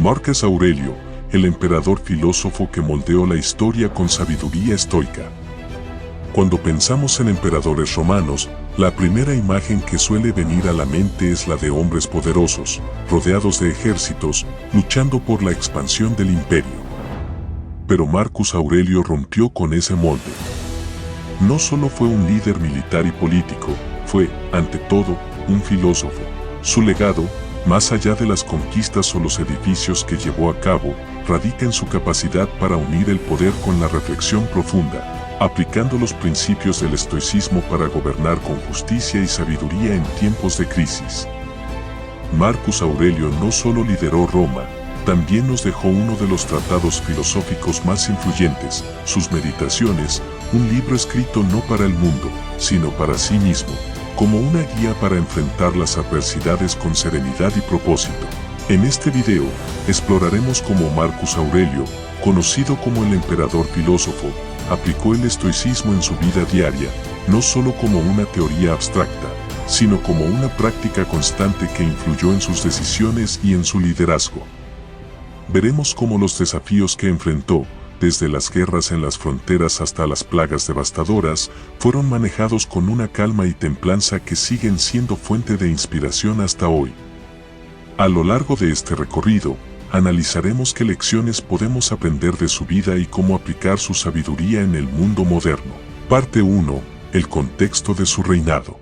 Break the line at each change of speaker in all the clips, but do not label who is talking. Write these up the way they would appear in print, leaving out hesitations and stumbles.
Marcus Aurelio, el emperador filósofo que moldeó la historia con sabiduría estoica. Cuando pensamos en emperadores romanos, la primera imagen que suele venir a la mente es la de hombres poderosos, rodeados de ejércitos, luchando por la expansión del imperio. Pero Marcus Aurelio rompió con ese molde. No solo fue un líder militar y político, fue, ante todo, un filósofo. Su legado, más allá de las conquistas o los edificios que llevó a cabo, radica en su capacidad para unir el poder con la reflexión profunda, aplicando los principios del estoicismo para gobernar con justicia y sabiduría en tiempos de crisis. Marcus Aurelio no solo lideró Roma, también nos dejó uno de los tratados filosóficos más influyentes, sus Meditaciones, un libro escrito no para el mundo, sino para sí mismo, como una guía para enfrentar las adversidades con serenidad y propósito. En este video, exploraremos cómo Marcus Aurelio, conocido como el emperador filósofo, aplicó el estoicismo en su vida diaria, no solo como una teoría abstracta, sino como una práctica constante que influyó en sus decisiones y en su liderazgo. Veremos cómo los desafíos que enfrentó, desde las guerras en las fronteras hasta las plagas devastadoras, fueron manejados con una calma y templanza que siguen siendo fuente de inspiración hasta hoy. A lo largo de este recorrido, analizaremos qué lecciones podemos aprender de su vida y cómo aplicar su sabiduría en el mundo moderno. Parte 1. El contexto de su reinado.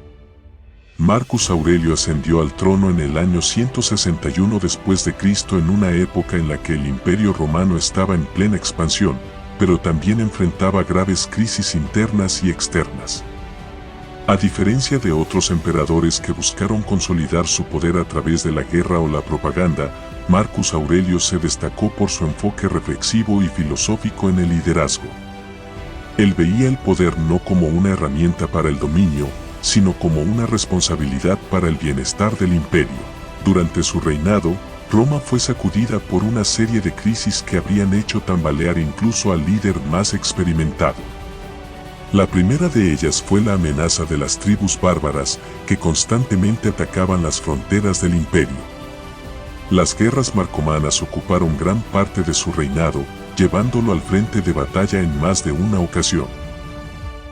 Marcus Aurelio ascendió al trono en el año 161 después de Cristo en una época en la que el Imperio Romano estaba en plena expansión, pero también enfrentaba graves crisis internas y externas. A diferencia de otros emperadores que buscaron consolidar su poder a través de la guerra o la propaganda, Marcus Aurelio se destacó por su enfoque reflexivo y filosófico en el liderazgo. Él veía el poder no como una herramienta para el dominio, sino como una responsabilidad para el bienestar del imperio. Durante su reinado, Roma fue sacudida por una serie de crisis que habrían hecho tambalear incluso al líder más experimentado. La primera de ellas fue la amenaza de las tribus bárbaras que constantemente atacaban las fronteras del imperio. Las guerras marcomanas ocuparon gran parte de su reinado, llevándolo al frente de batalla en más de una ocasión.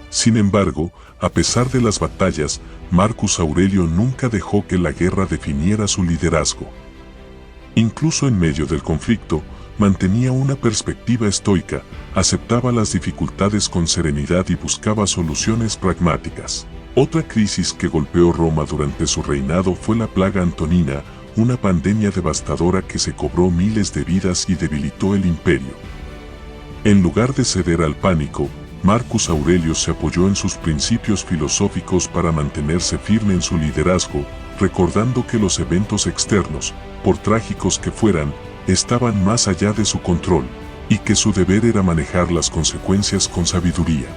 Sin embargo, a pesar de las batallas, Marcus Aurelio nunca dejó que la guerra definiera su liderazgo. Incluso en medio del conflicto, mantenía una perspectiva estoica, aceptaba las dificultades con serenidad y buscaba soluciones pragmáticas. Otra crisis que golpeó Roma durante su reinado fue la plaga antonina, una pandemia devastadora que se cobró miles de vidas y debilitó el imperio. En lugar de ceder al pánico, Marcus Aurelio se apoyó en sus principios filosóficos para mantenerse firme en su liderazgo, recordando que los eventos externos, por trágicos que fueran, estaban más allá de su control, y que su deber era manejar las consecuencias con sabiduría.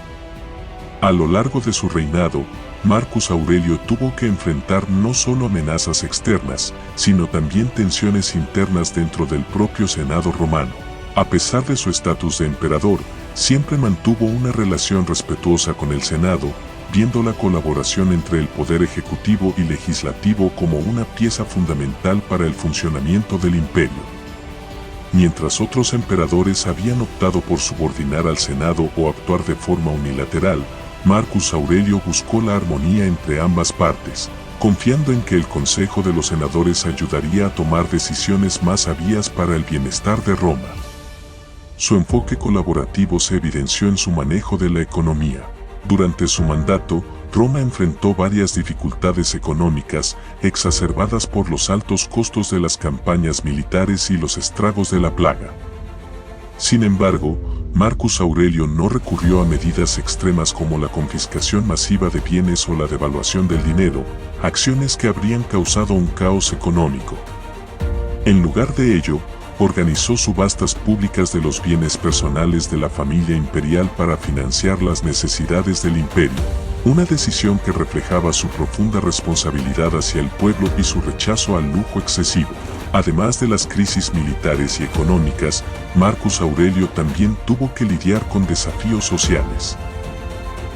A lo largo de su reinado, Marcus Aurelio tuvo que enfrentar no solo amenazas externas, sino también tensiones internas dentro del propio Senado romano. A pesar de su estatus de emperador, siempre mantuvo una relación respetuosa con el Senado, viendo la colaboración entre el poder ejecutivo y legislativo como una pieza fundamental para el funcionamiento del imperio. Mientras otros emperadores habían optado por subordinar al Senado o actuar de forma unilateral, Marcus Aurelio buscó la armonía entre ambas partes, confiando en que el Consejo de los Senadores ayudaría a tomar decisiones más sabias para el bienestar de Roma. Su enfoque colaborativo se evidenció en su manejo de la economía. Durante su mandato, Roma enfrentó varias dificultades económicas, exacerbadas por los altos costos de las campañas militares y los estragos de la plaga. Sin embargo, Marcus Aurelio no recurrió a medidas extremas como la confiscación masiva de bienes o la devaluación del dinero, acciones que habrían causado un caos económico. En lugar de ello, organizó subastas públicas de los bienes personales de la familia imperial para financiar las necesidades del imperio, una decisión que reflejaba su profunda responsabilidad hacia el pueblo y su rechazo al lujo excesivo. Además de las crisis militares y económicas, Marcus Aurelio también tuvo que lidiar con desafíos sociales.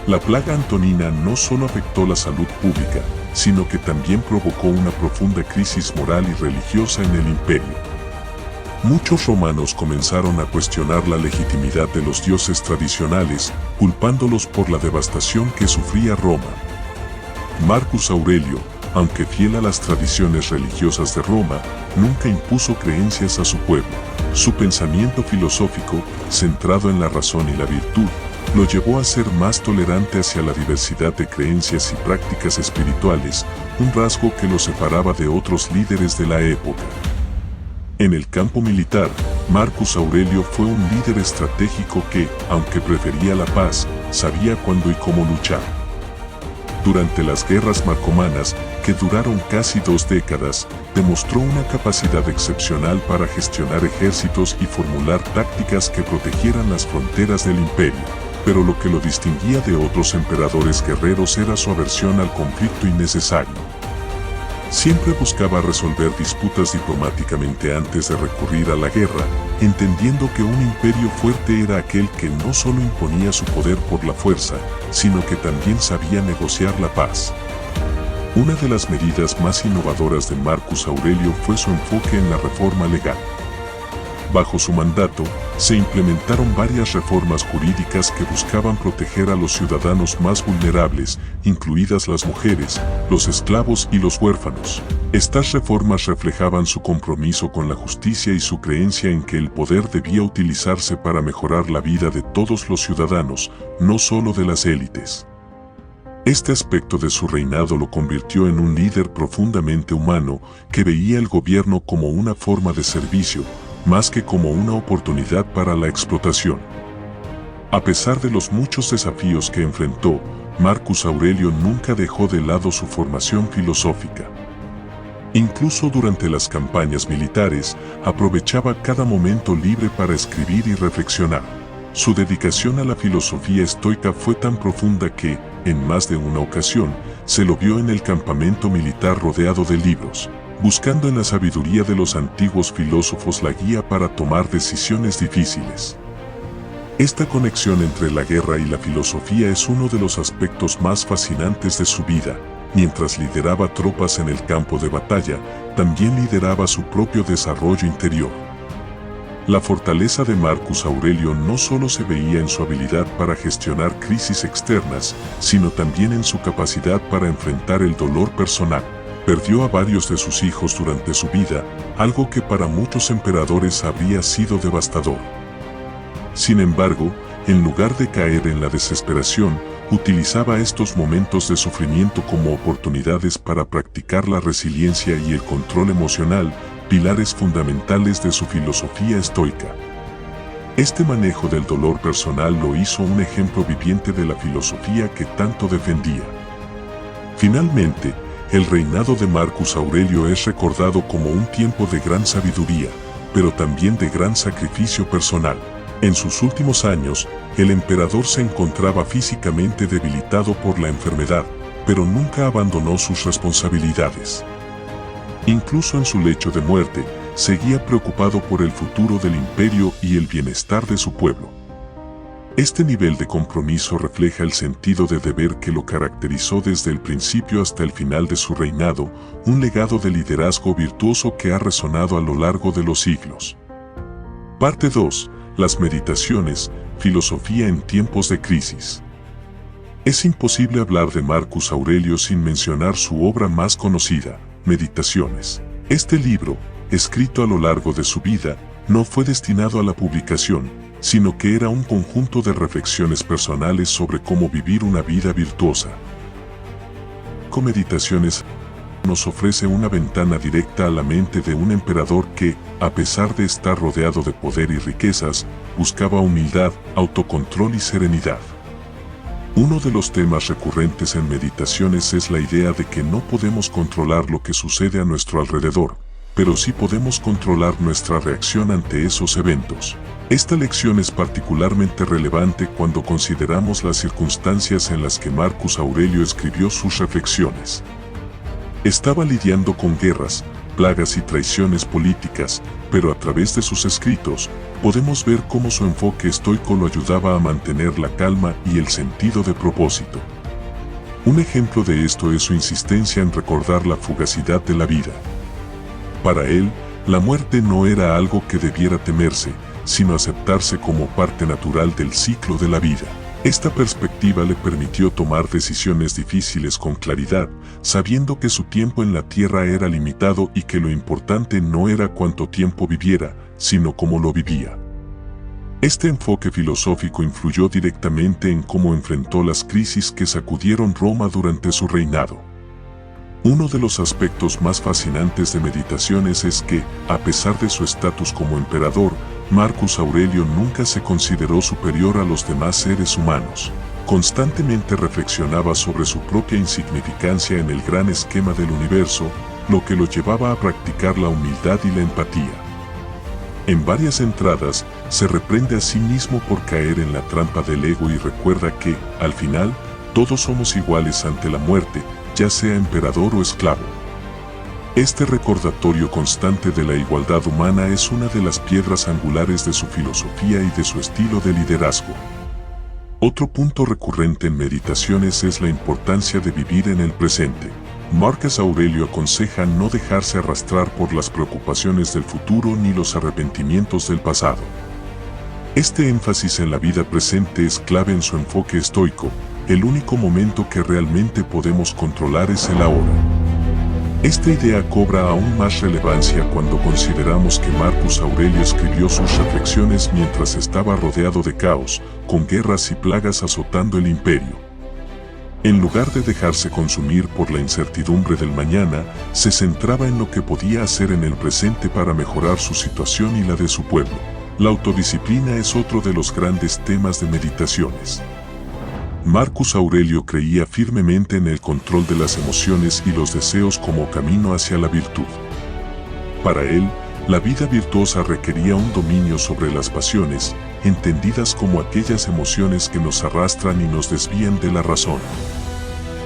La plaga antonina no solo afectó la salud pública, sino que también provocó una profunda crisis moral y religiosa en el imperio. Muchos romanos comenzaron a cuestionar la legitimidad de los dioses tradicionales, culpándolos por la devastación que sufría Roma. Marcus Aurelio, aunque fiel a las tradiciones religiosas de Roma, nunca impuso creencias a su pueblo. Su pensamiento filosófico, centrado en la razón y la virtud, lo llevó a ser más tolerante hacia la diversidad de creencias y prácticas espirituales, un rasgo que lo separaba de otros líderes de la época. En el campo militar, Marcus Aurelio fue un líder estratégico que, aunque prefería la paz, sabía cuándo y cómo luchar. Durante las guerras marcomanas, que duraron casi 2 décadas, demostró una capacidad excepcional para gestionar ejércitos y formular tácticas que protegieran las fronteras del imperio. Pero lo que lo distinguía de otros emperadores guerreros era su aversión al conflicto innecesario. Siempre buscaba resolver disputas diplomáticamente antes de recurrir a la guerra, entendiendo que un imperio fuerte era aquel que no solo imponía su poder por la fuerza, sino que también sabía negociar la paz. Una de las medidas más innovadoras de Marcus Aurelio fue su enfoque en la reforma legal. Bajo su mandato, se implementaron varias reformas jurídicas que buscaban proteger a los ciudadanos más vulnerables, incluidas las mujeres, los esclavos y los huérfanos. Estas reformas reflejaban su compromiso con la justicia y su creencia en que el poder debía utilizarse para mejorar la vida de todos los ciudadanos, no solo de las élites. Este aspecto de su reinado lo convirtió en un líder profundamente humano que veía el gobierno como una forma de servicio, más que como una oportunidad para la explotación. A pesar de los muchos desafíos que enfrentó, Marcus Aurelio nunca dejó de lado su formación filosófica. Incluso durante las campañas militares, aprovechaba cada momento libre para escribir y reflexionar. Su dedicación a la filosofía estoica fue tan profunda que, en más de una ocasión, se lo vio en el campamento militar rodeado de libros, buscando en la sabiduría de los antiguos filósofos la guía para tomar decisiones difíciles. Esta conexión entre la guerra y la filosofía es uno de los aspectos más fascinantes de su vida. Mientras lideraba tropas en el campo de batalla, también lideraba su propio desarrollo interior. La fortaleza de Marcus Aurelio no solo se veía en su habilidad para gestionar crisis externas, sino también en su capacidad para enfrentar el dolor personal. Perdió a varios de sus hijos durante su vida, algo que para muchos emperadores habría sido devastador. Sin embargo, en lugar de caer en la desesperación, utilizaba estos momentos de sufrimiento como oportunidades para practicar la resiliencia y el control emocional, pilares fundamentales de su filosofía estoica. Este manejo del dolor personal lo hizo un ejemplo viviente de la filosofía que tanto defendía. Finalmente, el reinado de Marcus Aurelio es recordado como un tiempo de gran sabiduría, pero también de gran sacrificio personal. En sus últimos años, el emperador se encontraba físicamente debilitado por la enfermedad, pero nunca abandonó sus responsabilidades. Incluso en su lecho de muerte, seguía preocupado por el futuro del imperio y el bienestar de su pueblo. Este nivel de compromiso refleja el sentido de deber que lo caracterizó desde el principio hasta el final de su reinado, un legado de liderazgo virtuoso que ha resonado a lo largo de los siglos. Parte 2. Las meditaciones, filosofía en tiempos de crisis. Es imposible hablar de Marcus Aurelio sin mencionar su obra más conocida, Meditaciones. Este libro, escrito a lo largo de su vida, no fue destinado a la publicación, sino que era un conjunto de reflexiones personales sobre cómo vivir una vida virtuosa. Con Meditaciones nos ofrece una ventana directa a la mente de un emperador que, a pesar de estar rodeado de poder y riquezas, buscaba humildad, autocontrol y serenidad. Uno de los temas recurrentes en Meditaciones es la idea de que no podemos controlar lo que sucede a nuestro alrededor, pero sí podemos controlar nuestra reacción ante esos eventos. Esta lección es particularmente relevante cuando consideramos las circunstancias en las que Marcus Aurelio escribió sus reflexiones. Estaba lidiando con guerras, plagas y traiciones políticas, pero a través de sus escritos, podemos ver cómo su enfoque estoico lo ayudaba a mantener la calma y el sentido de propósito. Un ejemplo de esto es su insistencia en recordar la fugacidad de la vida. Para él, La muerte no era algo que debiera temerse, sino aceptarse como parte natural del ciclo de la vida. Esta perspectiva le permitió tomar decisiones difíciles con claridad, sabiendo que su tiempo en la tierra era limitado y que lo importante no era cuánto tiempo viviera, sino cómo lo vivía. Este enfoque filosófico influyó directamente en cómo enfrentó las crisis que sacudieron Roma durante su reinado. Uno de los aspectos más fascinantes de Meditaciones es que, a pesar de su estatus como emperador, Marcus Aurelio nunca se consideró superior a los demás seres humanos. Constantemente reflexionaba sobre su propia insignificancia en el gran esquema del universo, lo que lo llevaba a practicar la humildad y la empatía. En varias entradas, se reprende a sí mismo por caer en la trampa del ego y recuerda que, al final, todos somos iguales ante la muerte, ya sea emperador o esclavo. Este recordatorio constante de la igualdad humana es una de las piedras angulares de su filosofía y de su estilo de liderazgo. Otro punto recurrente en Meditaciones es la importancia de vivir en el presente. Marcus Aurelio aconseja no dejarse arrastrar por las preocupaciones del futuro ni los arrepentimientos del pasado. Este énfasis en la vida presente es clave en su enfoque estoico. El único momento que realmente podemos controlar es el ahora. Esta idea cobra aún más relevancia cuando consideramos que Marcus Aurelio escribió sus reflexiones mientras estaba rodeado de caos, con guerras y plagas azotando el imperio. En lugar de dejarse consumir por la incertidumbre del mañana, se centraba en lo que podía hacer en el presente para mejorar su situación y la de su pueblo. La autodisciplina es otro de los grandes temas de Meditaciones. Marcus Aurelio creía firmemente en el control de las emociones y los deseos como camino hacia la virtud. Para él, la vida virtuosa requería un dominio sobre las pasiones, entendidas como aquellas emociones que nos arrastran y nos desvían de la razón.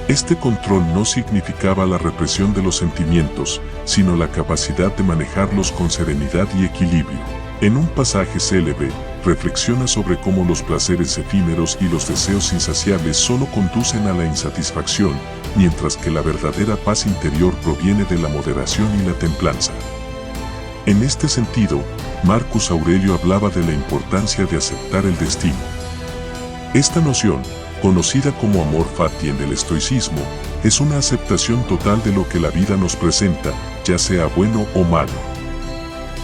Este control no significaba la represión de los sentimientos, sino la capacidad de manejarlos con serenidad y equilibrio. En un pasaje célebre, reflexiona sobre cómo los placeres efímeros y los deseos insaciables solo conducen a la insatisfacción, mientras que la verdadera paz interior proviene de la moderación y la templanza. En este sentido, Marcus Aurelio hablaba de la importancia de aceptar el destino. Esta noción, conocida como amor fati en el estoicismo, es una aceptación total de lo que la vida nos presenta, ya sea bueno o malo.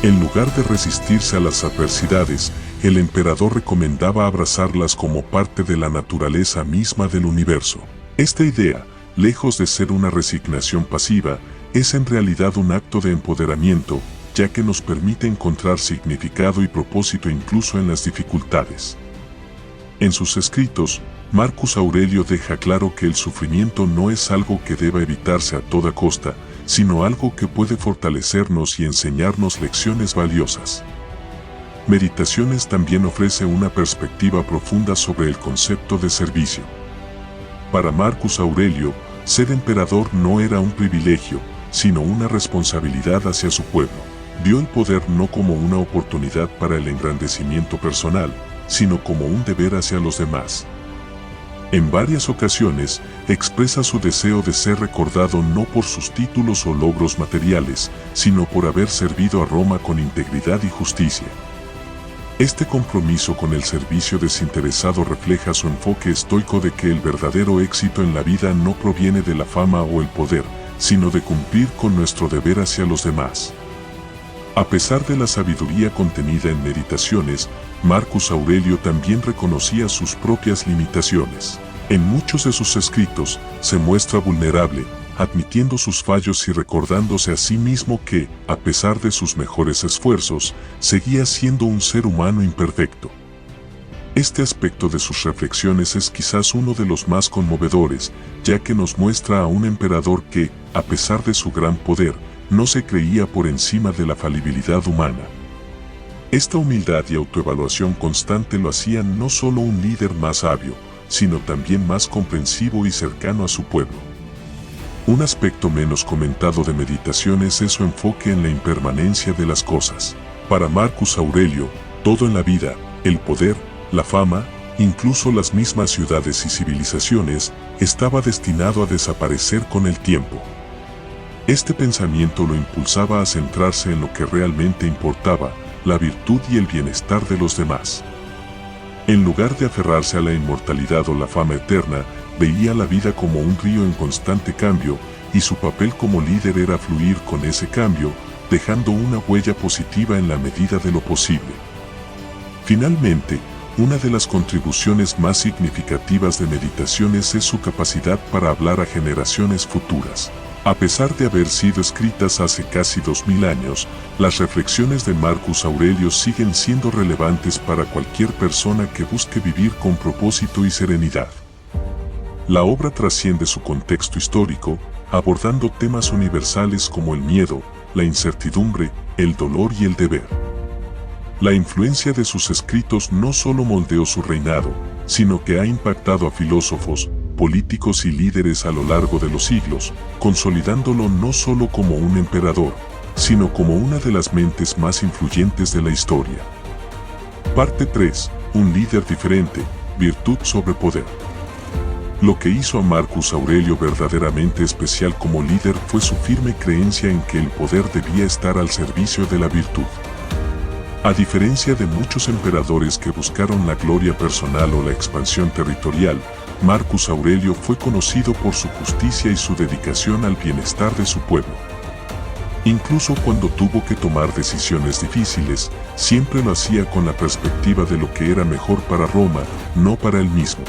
En lugar de resistirse a las adversidades, el emperador recomendaba abrazarlas como parte de la naturaleza misma del universo. Esta idea, lejos de ser una resignación pasiva, es en realidad un acto de empoderamiento, ya que nos permite encontrar significado y propósito incluso en las dificultades. En sus escritos, Marcus Aurelio deja claro que el sufrimiento no es algo que deba evitarse a toda costa, sino algo que puede fortalecernos y enseñarnos lecciones valiosas. Meditaciones también ofrece una perspectiva profunda sobre el concepto de servicio. Para Marcus Aurelio, ser emperador no era un privilegio, sino una responsabilidad hacia su pueblo. Vio el poder no como una oportunidad para el engrandecimiento personal, sino como un deber hacia los demás. En varias ocasiones, expresa su deseo de ser recordado no por sus títulos o logros materiales, sino por haber servido a Roma con integridad y justicia. Este compromiso con el servicio desinteresado refleja su enfoque estoico de que el verdadero éxito en la vida no proviene de la fama o el poder, sino de cumplir con nuestro deber hacia los demás. A pesar de la sabiduría contenida en Meditaciones, Marcus Aurelio también reconocía sus propias limitaciones. En muchos de sus escritos, se muestra vulnerable, admitiendo sus fallos y recordándose a sí mismo que, a pesar de sus mejores esfuerzos, seguía siendo un ser humano imperfecto. Este aspecto de sus reflexiones es quizás uno de los más conmovedores, ya que nos muestra a un emperador que, a pesar de su gran poder, no se creía por encima de la falibilidad humana. Esta humildad y autoevaluación constante lo hacían no solo un líder más sabio, sino también más comprensivo y cercano a su pueblo. Un aspecto menos comentado de Meditaciones es su enfoque en la impermanencia de las cosas. Para Marcus Aurelio, todo en la vida, el poder, la fama, incluso las mismas ciudades y civilizaciones, estaba destinado a desaparecer con el tiempo. Este pensamiento lo impulsaba a centrarse en lo que realmente importaba, la virtud y el bienestar de los demás. En lugar de aferrarse a la inmortalidad o la fama eterna, veía la vida como un río en constante cambio, y su papel como líder era fluir con ese cambio, dejando una huella positiva en la medida de lo posible. Finalmente, una de las contribuciones más significativas de Meditaciones es su capacidad para hablar a generaciones futuras. A pesar de haber sido escritas hace casi 2000 años, las reflexiones de Marcus Aurelio siguen siendo relevantes para cualquier persona que busque vivir con propósito y serenidad. La obra trasciende su contexto histórico, abordando temas universales como el miedo, la incertidumbre, el dolor y el deber. La influencia de sus escritos no solo moldeó su reinado, sino que ha impactado a filósofos, políticos y líderes a lo largo de los siglos, consolidándolo no solo como un emperador, sino como una de las mentes más influyentes de la historia. Parte 3. Un líder diferente, virtud sobre poder. Lo que hizo a Marcus Aurelio verdaderamente especial como líder fue su firme creencia en que el poder debía estar al servicio de la virtud. A diferencia de muchos emperadores que buscaron la gloria personal o la expansión territorial, Marcus Aurelio fue conocido por su justicia y su dedicación al bienestar de su pueblo. Incluso cuando tuvo que tomar decisiones difíciles, siempre lo hacía con la perspectiva de lo que era mejor para Roma, no para él mismo.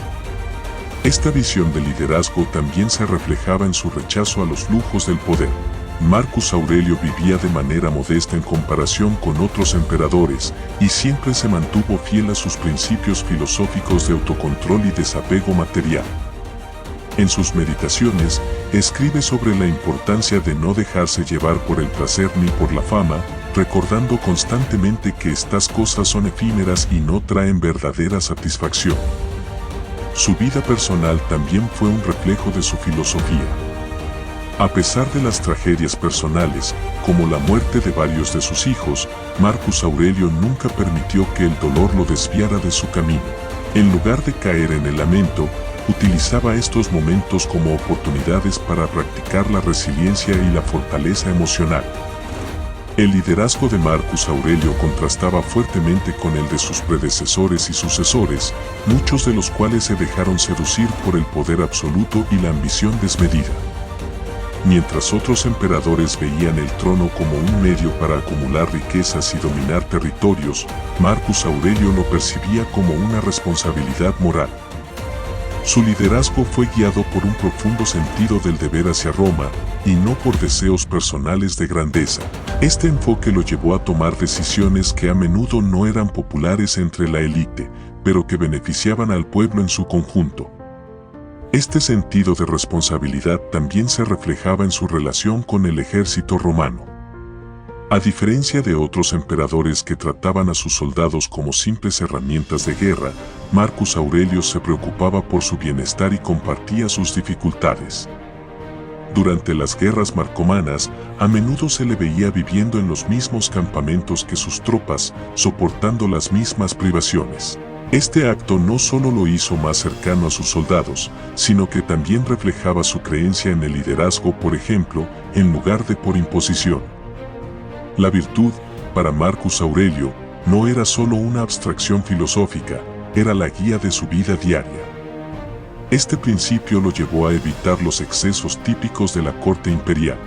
Esta visión de liderazgo también se reflejaba en su rechazo a los lujos del poder. Marcus Aurelio vivía de manera modesta en comparación con otros emperadores, y siempre se mantuvo fiel a sus principios filosóficos de autocontrol y desapego material. En sus meditaciones, escribe sobre la importancia de no dejarse llevar por el placer ni por la fama, recordando constantemente que estas cosas son efímeras y no traen verdadera satisfacción. Su vida personal también fue un reflejo de su filosofía. A pesar de las tragedias personales, como la muerte de varios de sus hijos, Marcus Aurelio nunca permitió que el dolor lo desviara de su camino. En lugar de caer en el lamento, utilizaba estos momentos como oportunidades para practicar la resiliencia y la fortaleza emocional. El liderazgo de Marcus Aurelio contrastaba fuertemente con el de sus predecesores y sucesores, muchos de los cuales se dejaron seducir por el poder absoluto y la ambición desmedida. Mientras otros emperadores veían el trono como un medio para acumular riquezas y dominar territorios, Marcus Aurelio lo percibía como una responsabilidad moral. Su liderazgo fue guiado por un profundo sentido del deber hacia Roma, y no por deseos personales de grandeza. Este enfoque lo llevó a tomar decisiones que a menudo no eran populares entre la élite, pero que beneficiaban al pueblo en su conjunto. Este sentido de responsabilidad también se reflejaba en su relación con el ejército romano. A diferencia de otros emperadores que trataban a sus soldados como simples herramientas de guerra, Marcus Aurelio se preocupaba por su bienestar y compartía sus dificultades. Durante las guerras marcomanas, a menudo se le veía viviendo en los mismos campamentos que sus tropas, soportando las mismas privaciones. Este acto no solo lo hizo más cercano a sus soldados, sino que también reflejaba su creencia en el liderazgo, por ejemplo, en lugar de por imposición. La virtud, para Marcus Aurelio, no era solo una abstracción filosófica, era la guía de su vida diaria. Este principio lo llevó a evitar los excesos típicos de la corte imperial.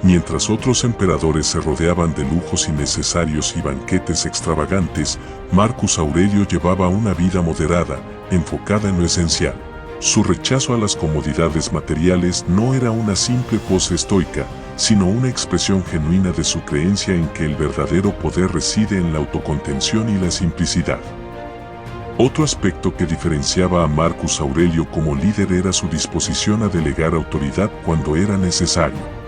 Mientras otros emperadores se rodeaban de lujos innecesarios y banquetes extravagantes, Marcus Aurelio llevaba una vida moderada, enfocada en lo esencial. Su rechazo a las comodidades materiales no era una simple pose estoica, sino una expresión genuina de su creencia en que el verdadero poder reside en la autocontención y la simplicidad. Otro aspecto que diferenciaba a Marcus Aurelio como líder era su disposición a delegar autoridad cuando era necesario.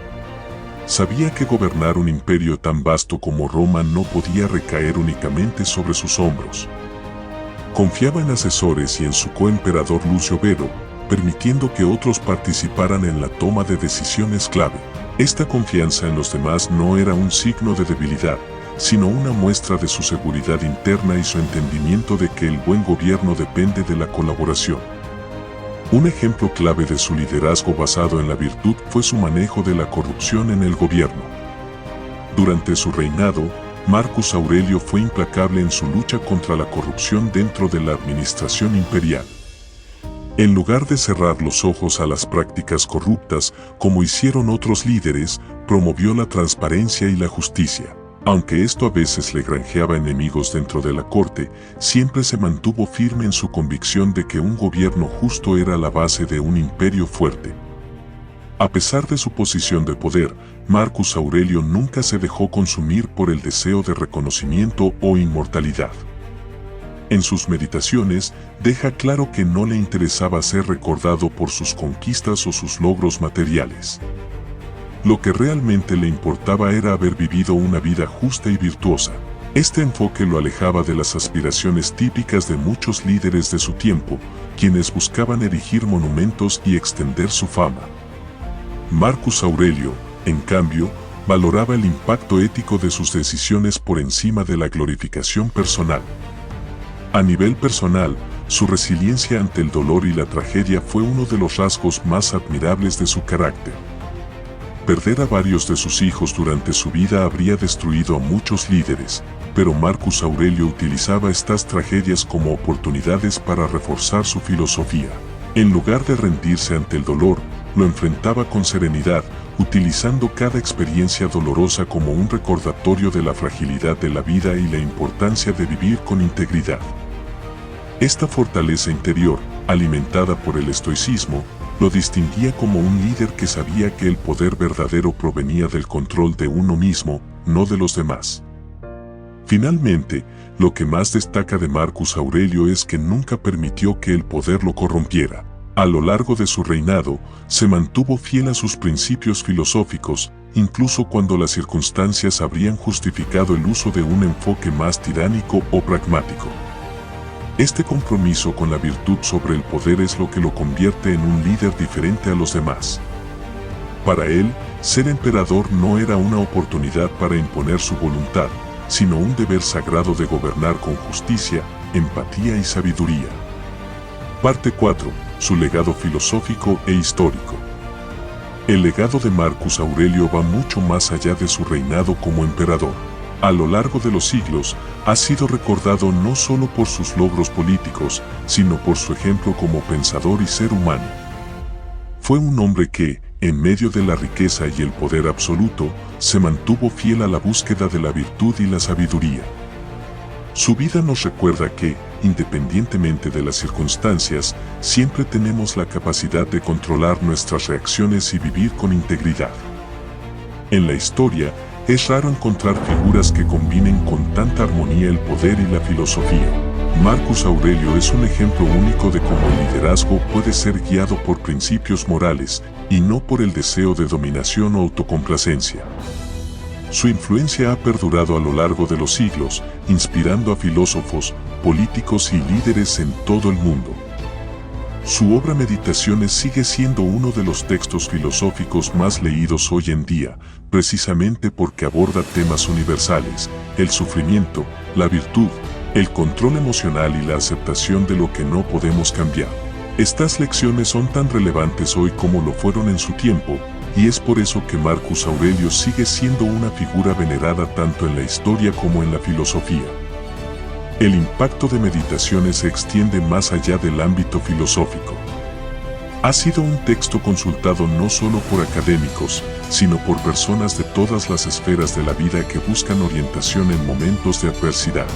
Sabía que gobernar un imperio tan vasto como Roma no podía recaer únicamente sobre sus hombros. Confiaba en asesores y en su coemperador Lucio Vero, permitiendo que otros participaran en la toma de decisiones clave. Esta confianza en los demás no era un signo de debilidad, sino una muestra de su seguridad interna y su entendimiento de que el buen gobierno depende de la colaboración. Un ejemplo clave de su liderazgo basado en la virtud fue su manejo de la corrupción en el gobierno. Durante su reinado, Marcus Aurelio fue implacable en su lucha contra la corrupción dentro de la administración imperial. En lugar de cerrar los ojos a las prácticas corruptas, como hicieron otros líderes, promovió la transparencia y la justicia. Aunque esto a veces le granjeaba enemigos dentro de la corte, siempre se mantuvo firme en su convicción de que un gobierno justo era la base de un imperio fuerte. A pesar de su posición de poder, Marcus Aurelio nunca se dejó consumir por el deseo de reconocimiento o inmortalidad. En sus meditaciones, deja claro que no le interesaba ser recordado por sus conquistas o sus logros materiales. Lo que realmente le importaba era haber vivido una vida justa y virtuosa. Este enfoque lo alejaba de las aspiraciones típicas de muchos líderes de su tiempo, quienes buscaban erigir monumentos y extender su fama. Marcus Aurelio, en cambio, valoraba el impacto ético de sus decisiones por encima de la glorificación personal. A nivel personal, su resiliencia ante el dolor y la tragedia fue uno de los rasgos más admirables de su carácter. Perder a varios de sus hijos durante su vida habría destruido a muchos líderes, pero Marcus Aurelio utilizaba estas tragedias como oportunidades para reforzar su filosofía. En lugar de rendirse ante el dolor, lo enfrentaba con serenidad, utilizando cada experiencia dolorosa como un recordatorio de la fragilidad de la vida y la importancia de vivir con integridad. Esta fortaleza interior, alimentada por el estoicismo, lo distinguía como un líder que sabía que el poder verdadero provenía del control de uno mismo, no de los demás. Finalmente, lo que más destaca de Marcus Aurelio es que nunca permitió que el poder lo corrompiera. A lo largo de su reinado, se mantuvo fiel a sus principios filosóficos, incluso cuando las circunstancias habrían justificado el uso de un enfoque más tiránico o pragmático. Este compromiso con la virtud sobre el poder es lo que lo convierte en un líder diferente a los demás. Para él, ser emperador no era una oportunidad para imponer su voluntad, sino un deber sagrado de gobernar con justicia, empatía y sabiduría. Parte 4. Su legado filosófico e histórico. El legado de Marcus Aurelio va mucho más allá de su reinado como emperador. A lo largo de los siglos, ha sido recordado no solo por sus logros políticos, sino por su ejemplo como pensador y ser humano. Fue un hombre que, en medio de la riqueza y el poder absoluto, se mantuvo fiel a la búsqueda de la virtud y la sabiduría. Su vida nos recuerda que, independientemente de las circunstancias, siempre tenemos la capacidad de controlar nuestras reacciones y vivir con integridad. En la historia, es raro encontrar figuras que combinen con tanta armonía el poder y la filosofía. Marcus Aurelio es un ejemplo único de cómo el liderazgo puede ser guiado por principios morales, y no por el deseo de dominación o autocomplacencia. Su influencia ha perdurado a lo largo de los siglos, inspirando a filósofos, políticos y líderes en todo el mundo. Su obra Meditaciones sigue siendo uno de los textos filosóficos más leídos hoy en día, precisamente porque aborda temas universales: el sufrimiento, la virtud, el control emocional y la aceptación de lo que no podemos cambiar. Estas lecciones son tan relevantes hoy como lo fueron en su tiempo, y es por eso que Marcus Aurelio sigue siendo una figura venerada tanto en la historia como en la filosofía. El impacto de Meditaciones se extiende más allá del ámbito filosófico. Ha sido un texto consultado no solo por académicos, sino por personas de todas las esferas de la vida que buscan orientación en momentos de adversidad.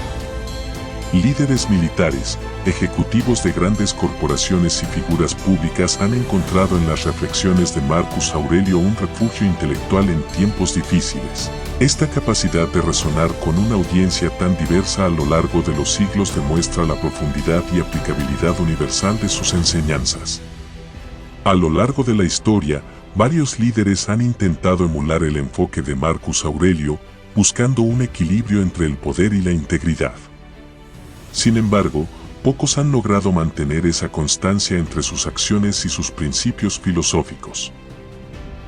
Líderes militares, ejecutivos de grandes corporaciones y figuras públicas han encontrado en las reflexiones de Marcus Aurelio un refugio intelectual en tiempos difíciles. Esta capacidad de resonar con una audiencia tan diversa a lo largo de los siglos demuestra la profundidad y aplicabilidad universal de sus enseñanzas. A lo largo de la historia, varios líderes han intentado emular el enfoque de Marcus Aurelio, buscando un equilibrio entre el poder y la integridad. Sin embargo, pocos han logrado mantener esa constancia entre sus acciones y sus principios filosóficos.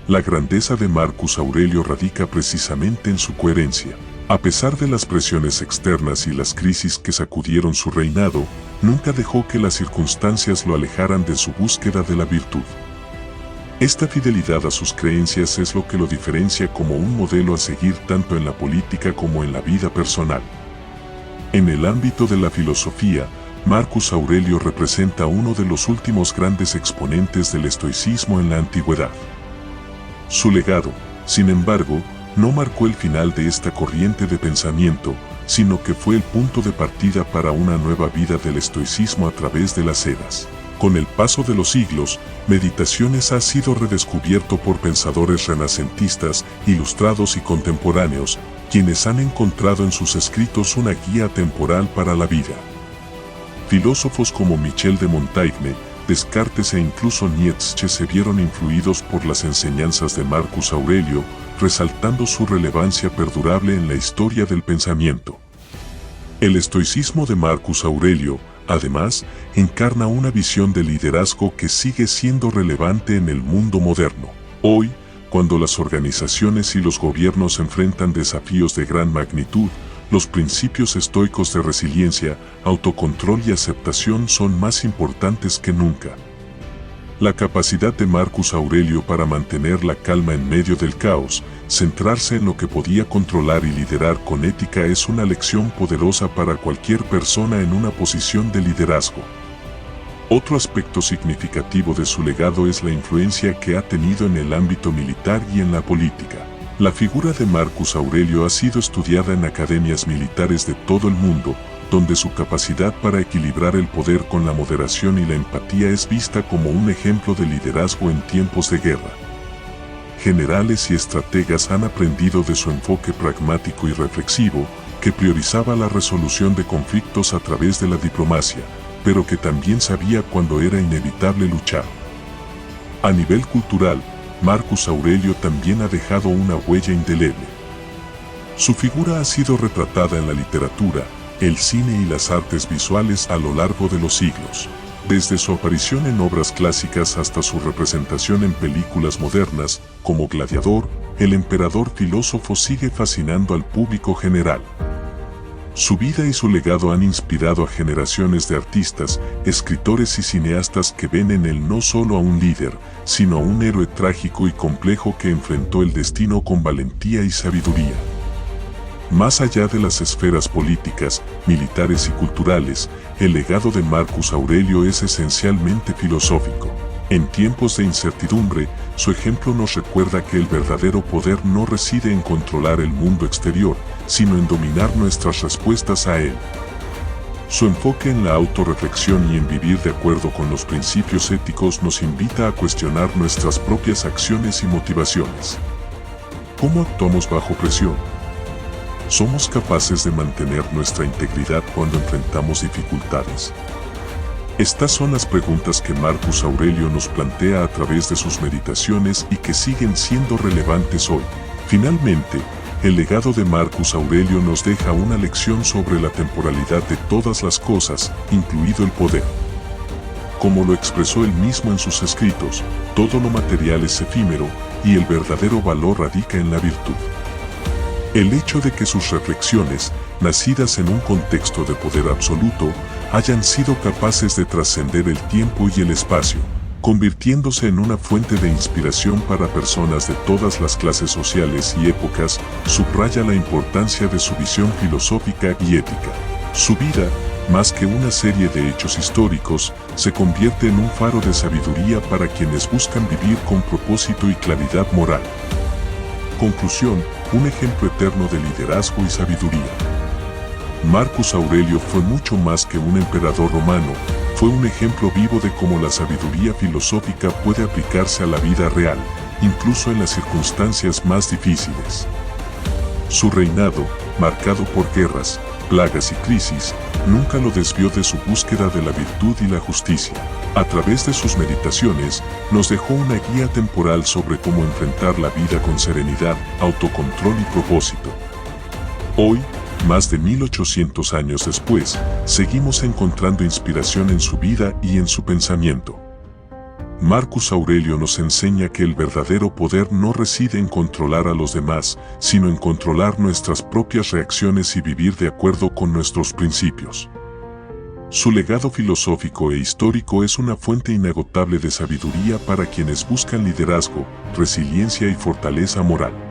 La grandeza de Marcus Aurelio radica precisamente en su coherencia. A pesar de las presiones externas y las crisis que sacudieron su reinado, nunca dejó que las circunstancias lo alejaran de su búsqueda de la virtud. Esta fidelidad a sus creencias es lo que lo diferencia como un modelo a seguir tanto en la política como en la vida personal. En el ámbito de la filosofía, Marcus Aurelio representa uno de los últimos grandes exponentes del estoicismo en la antigüedad. Su legado, sin embargo, no marcó el final de esta corriente de pensamiento, sino que fue el punto de partida para una nueva vida del estoicismo a través de las eras. Con el paso de los siglos, Meditaciones ha sido redescubierto por pensadores renacentistas, ilustrados y contemporáneos, quienes han encontrado en sus escritos una guía temporal para la vida. Filósofos como Michel de Montaigne, Descartes e incluso Nietzsche se vieron influidos por las enseñanzas de Marcus Aurelio, resaltando su relevancia perdurable en la historia del pensamiento. El estoicismo de Marcus Aurelio, además, encarna una visión de liderazgo que sigue siendo relevante en el mundo moderno. Hoy, cuando las organizaciones y los gobiernos enfrentan desafíos de gran magnitud, los principios estoicos de resiliencia, autocontrol y aceptación son más importantes que nunca. La capacidad de Marcus Aurelio para mantener la calma en medio del caos, centrarse en lo que podía controlar y liderar con ética es una lección poderosa para cualquier persona en una posición de liderazgo. Otro aspecto significativo de su legado es la influencia que ha tenido en el ámbito militar y en la política. La figura de Marcus Aurelio ha sido estudiada en academias militares de todo el mundo, donde su capacidad para equilibrar el poder con la moderación y la empatía es vista como un ejemplo de liderazgo en tiempos de guerra. Generales y estrategas han aprendido de su enfoque pragmático y reflexivo, que priorizaba la resolución de conflictos a través de la diplomacia, pero que también sabía cuándo era inevitable luchar. A nivel cultural, Marcus Aurelio también ha dejado una huella indeleble. Su figura ha sido retratada en la literatura, el cine y las artes visuales a lo largo de los siglos. Desde su aparición en obras clásicas hasta su representación en películas modernas, como Gladiador, el emperador filósofo sigue fascinando al público general. Su vida y su legado han inspirado a generaciones de artistas, escritores y cineastas que ven en él no solo a un líder, sino a un héroe trágico y complejo que enfrentó el destino con valentía y sabiduría. Más allá de las esferas políticas, militares y culturales, el legado de Marcus Aurelio es esencialmente filosófico. En tiempos de incertidumbre, su ejemplo nos recuerda que el verdadero poder no reside en controlar el mundo exterior, sino en dominar nuestras respuestas a él. Su enfoque en la autorreflexión y en vivir de acuerdo con los principios éticos nos invita a cuestionar nuestras propias acciones y motivaciones. ¿Cómo actuamos bajo presión? ¿Somos capaces de mantener nuestra integridad cuando enfrentamos dificultades? Estas son las preguntas que Marcus Aurelio nos plantea a través de sus meditaciones y que siguen siendo relevantes hoy. Finalmente, el legado de Marcus Aurelio nos deja una lección sobre la temporalidad de todas las cosas, incluido el poder. Como lo expresó él mismo en sus escritos, todo lo material es efímero y el verdadero valor radica en la virtud. El hecho de que sus reflexiones, nacidas en un contexto de poder absoluto, hayan sido capaces de trascender el tiempo y el espacio, convirtiéndose en una fuente de inspiración para personas de todas las clases sociales y épocas, subraya la importancia de su visión filosófica y ética. Su vida, más que una serie de hechos históricos, se convierte en un faro de sabiduría para quienes buscan vivir con propósito y claridad moral. Conclusión, un ejemplo eterno de liderazgo y sabiduría. Marcus Aurelio fue mucho más que un emperador romano, fue un ejemplo vivo de cómo la sabiduría filosófica puede aplicarse a la vida real, incluso en las circunstancias más difíciles. Su reinado, marcado por guerras, plagas y crisis, nunca lo desvió de su búsqueda de la virtud y la justicia. A través de sus meditaciones, nos dejó una guía temporal sobre cómo enfrentar la vida con serenidad, autocontrol y propósito. Hoy, más de 1800 años después, seguimos encontrando inspiración en su vida y en su pensamiento. Marcus Aurelio nos enseña que el verdadero poder no reside en controlar a los demás, sino en controlar nuestras propias reacciones y vivir de acuerdo con nuestros principios. Su legado filosófico e histórico es una fuente inagotable de sabiduría para quienes buscan liderazgo, resiliencia y fortaleza moral.